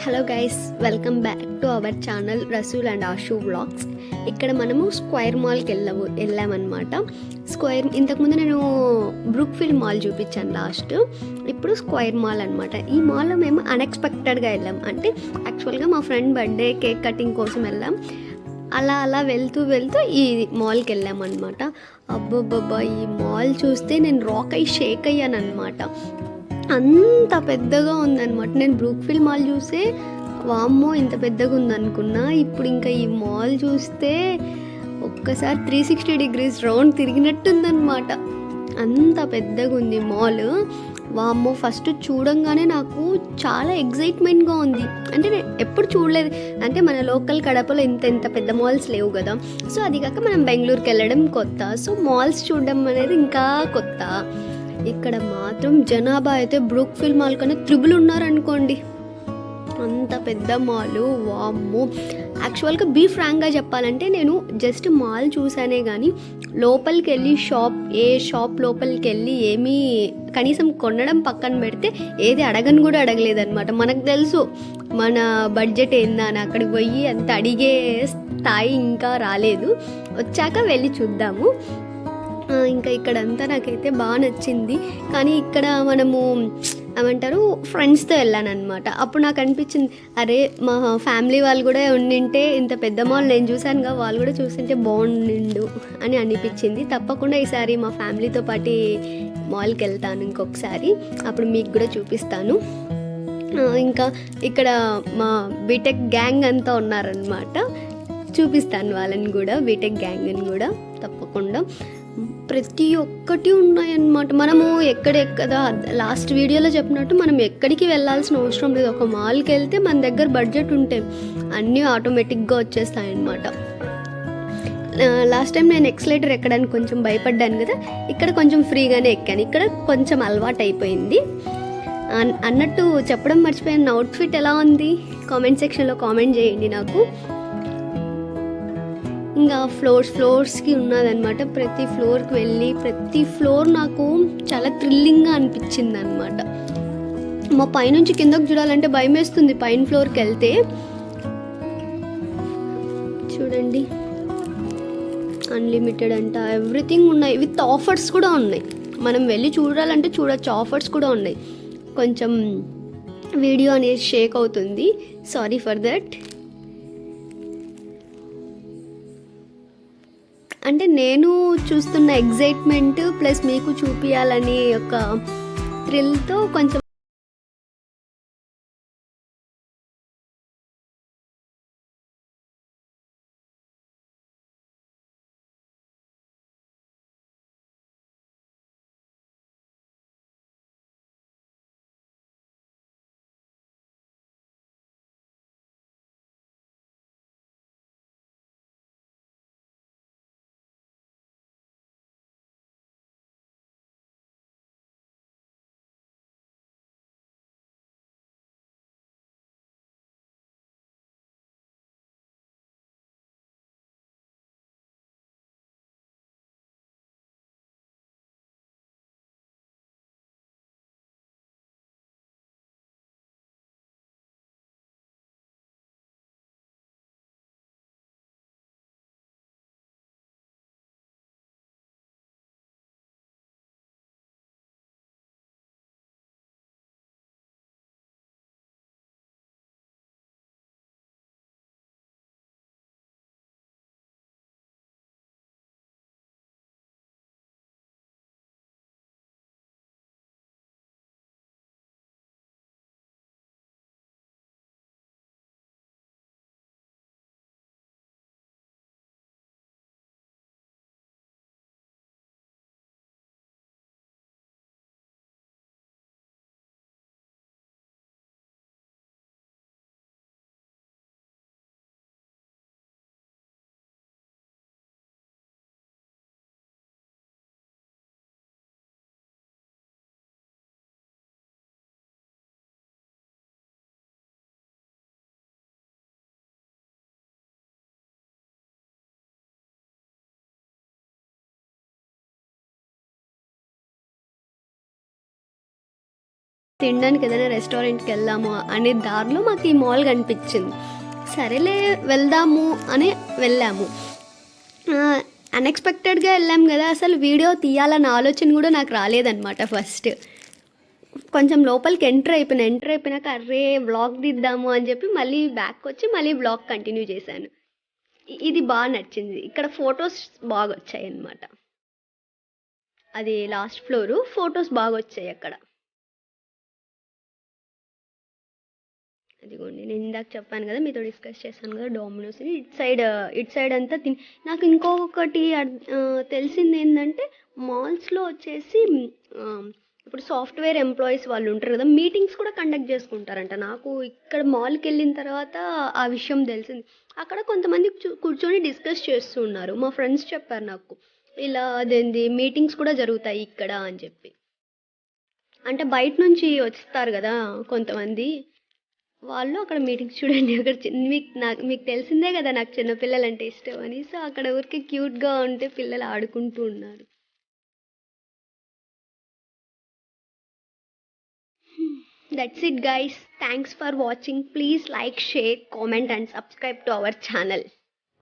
Hello guys, welcome back to our channel Rasool and Ashu vlogs. ఇక్కడ మనము square మాల్కి వెళ్ళామన్నమాట. ఇంతకుముందు నేను బ్రూక్ఫీల్డ్ మాల్ చూపించాను లాస్ట్. ఇప్పుడు స్క్వేర్ మాల్ అనమాట. ఈ మాల్లో మేము అన్ఎక్స్పెక్టెడ్గా వెళ్ళాం. అంటే యాక్చువల్గా మా ఫ్రెండ్ బర్త్డే కేక్ కటింగ్ కోసం వెళ్ళాం. అలా వెళ్తూ ఈ మాల్కి వెళ్ళామన్నమాట. అబ్బబ్బబ్బా, ఈ మాల్ చూస్తే నేను రాక్ అయ్యి షేక్ అయ్యాను అనమాట. అంత పెద్దగా ఉందన్నమాట. నేను బ్రూక్ఫీల్డ్ మాల్ చూస్తే వామ్మో ఇంత పెద్దగా ఉందనుకున్నా. ఇప్పుడు ఇంకా ఈ మాల్ చూస్తే ఒక్కసారి 360 degrees రౌండ్ తిరిగినట్టుందన్నమాట. అంత పెద్దగా ఉంది మాల్. వామ్మో, ఫస్ట్ చూడంగానే నాకు చాలా ఎగ్జైట్మెంట్గా ఉంది. అంటే నేను ఎప్పుడు చూడలేదు. అంటే మన లోకల్ కడపలో ఇంత పెద్ద మాల్స్ లేవు కదా. సో అది కాక మనం బెంగళూరుకి వెళ్ళడం కొత్త. సో మాల్స్ చూడడం అనేది ఇంకా కొత్త. ఇక్కడ మాత్రం జనాభా అయితే బ్రూక్ఫీల్డ్ మాల్ కన్నా త్రిబుల్ ఉన్నారనుకోండి. అంత పెద్ద మాలు. వామ్మో, యాక్చువల్గా ఫ్రాంక్గా చెప్పాలంటే నేను జస్ట్ మాల్ చూసానే కానీ లోపలికి వెళ్ళి ఏ షాప్ లోపలికి వెళ్ళి ఏమీ కనీసం కొనడం పక్కన పెడితే ఏది అడగని కూడా అడగలేదన్నమాట. మనకు తెలుసు మన బడ్జెట్ ఏందని. అక్కడికి పోయి అంత అడిగే స్థాయి ఇంకా రాలేదు. వచ్చాక వెళ్ళి చూద్దాము. ఇంకా ఇక్కడంతా నాకైతే బాగా నచ్చింది. కానీ ఇక్కడ మనము ఏమంటారు ఫ్రెండ్స్తో వెళ్ళానమాట. అప్పుడు నాకు అనిపించింది, అరే మా ఫ్యామిలీ వాళ్ళు కూడా ఉండింటే ఇంత పెద్ద మాల్ నేను చూశానుగా, వాళ్ళు కూడా చూసింటే బాగుండు అని అనిపించింది. తప్పకుండా ఈసారి మా ఫ్యామిలీతో పాటు మాల్కి వెళ్తాను ఇంకొకసారి. అప్పుడు మీకు కూడా చూపిస్తాను. ఇంకా ఇక్కడ మా బీటెక్ గ్యాంగ్ అంతా ఉన్నారనమాట. చూపిస్తాను వాళ్ళని కూడా, బీటెక్ గ్యాంగ్ని కూడా తప్పకుండా. ప్రతి ఒక్కటి ఉన్నాయన్నమాట. మనము ఎక్కడ లాస్ట్ వీడియోలో చెప్పినట్టు మనం ఎక్కడికి వెళ్ళాల్సిన అవసరం లేదు. ఒక మాల్కి వెళ్తే మన దగ్గర బడ్జెట్ ఉంటే అన్నీ ఆటోమేటిక్గా వచ్చేస్తాయన్నమాట. లాస్ట్ టైం నేను ఎక్సలేటర్ ఎక్కడానికి కొంచెం భయపడ్డాను కదా, ఇక్కడ కొంచెం ఫ్రీగానే ఎక్కాను. ఇక్కడ కొంచెం అలవాటు అయిపోయింది. అన్నట్టు చెప్పడం మర్చిపోయాను, నా అవుట్ఫిట్ ఎలా ఉంది కామెంట్ సెక్షన్లో కామెంట్ చేయండి నాకు. ఇంకా ఫ్లోర్స్కి ఉన్నదన్నమాట. ప్రతి ఫ్లోర్కి వెళ్ళి ప్రతి ఫ్లోర్ నాకు చాలా థ్రిల్లింగ్గా అనిపించింది అనమాట. మా పైనుంచి కిందకు చూడాలంటే భయం వేస్తుంది పైన ఫ్లోర్కి వెళ్తే. చూడండి, అన్లిమిటెడ్ అంట, ఎవ్రీథింగ్ ఉన్నాయి. విత్ ఆఫర్స్ కూడా ఉన్నాయి. మనం వెళ్ళి చూడాలంటే చూడొచ్చు, ఆఫర్స్ కూడా ఉన్నాయి. కొంచెం వీడియో అనేది షేక్ అవుతుంది, సారీ ఫర్ దట్. అంటే నేను చూస్తున్న ఎగ్జైట్మెంట్ ప్లస్ మీకు చూపించాలని ఒక థ్రిల్తో కొంచెం తినడానికి ఏదైనా రెస్టారెంట్కి వెళ్దాము అనే దారిలో మాకు ఈ మాల్ కనిపించింది. సరేలే వెళ్దాము అని వెళ్ళాము. అన్ఎక్స్పెక్టెడ్గా వెళ్ళాం కదా, అసలు వీడియో తీయాలన్న ఆలోచన కూడా నాకు రాలేదన్నమాట. ఫస్ట్ కొంచెం లోపలికి ఎంటర్ అయిపోయినాక అర్రే వ్లాగ్ తీద్దాము అని చెప్పి మళ్ళీ బ్యాక్ వచ్చి మళ్ళీ వ్లాగ్ కంటిన్యూ చేశాను. ఇది బాగా నచ్చింది. ఇక్కడ ఫొటోస్ బాగా వచ్చాయి అన్నమాట. అది లాస్ట్ ఫ్లోరు, ఫొటోస్ బాగా వచ్చాయి అక్కడ. అదిగోండి, నేను ఇందాక చెప్పాను కదా, మీతో డిస్కస్ చేశాను కదా డోమినోస్. ఇటు సైడ్ అంతా నాకు ఇంకొకటి తెలిసింది ఏంటంటే, మాల్స్లో వచ్చేసి ఇప్పుడు సాఫ్ట్వేర్ ఎంప్లాయీస్ వాళ్ళు ఉంటారు కదా, మీటింగ్స్ కూడా కండక్ట్ చేసుకుంటారంట. నాకు ఇక్కడ మాల్కి వెళ్ళిన తర్వాత ఆ విషయం తెలిసింది. అక్కడ కొంతమంది కూర్చొని డిస్కస్ చేస్తూ ఉన్నారు. మా ఫ్రెండ్స్ చెప్పారు నాకు, ఇలా అదేంది మీటింగ్స్ కూడా జరుగుతాయి ఇక్కడ అని చెప్పి. అంటే బయట నుంచి వస్తారు కదా కొంతమంది, వాళ్ళు అక్కడ మీటింగ్స్ చూడండి. అక్కడ మీకు తెలిసిందే కదా నాకు చిన్నపిల్లలు అంటే ఇష్టం అని. సో అక్కడ ఊరికి క్యూట్గా ఉంటే పిల్లలు ఆడుకుంటూ ఉన్నారు. That's it guys. Thanks for watching. Please like, share, comment and subscribe to our channel.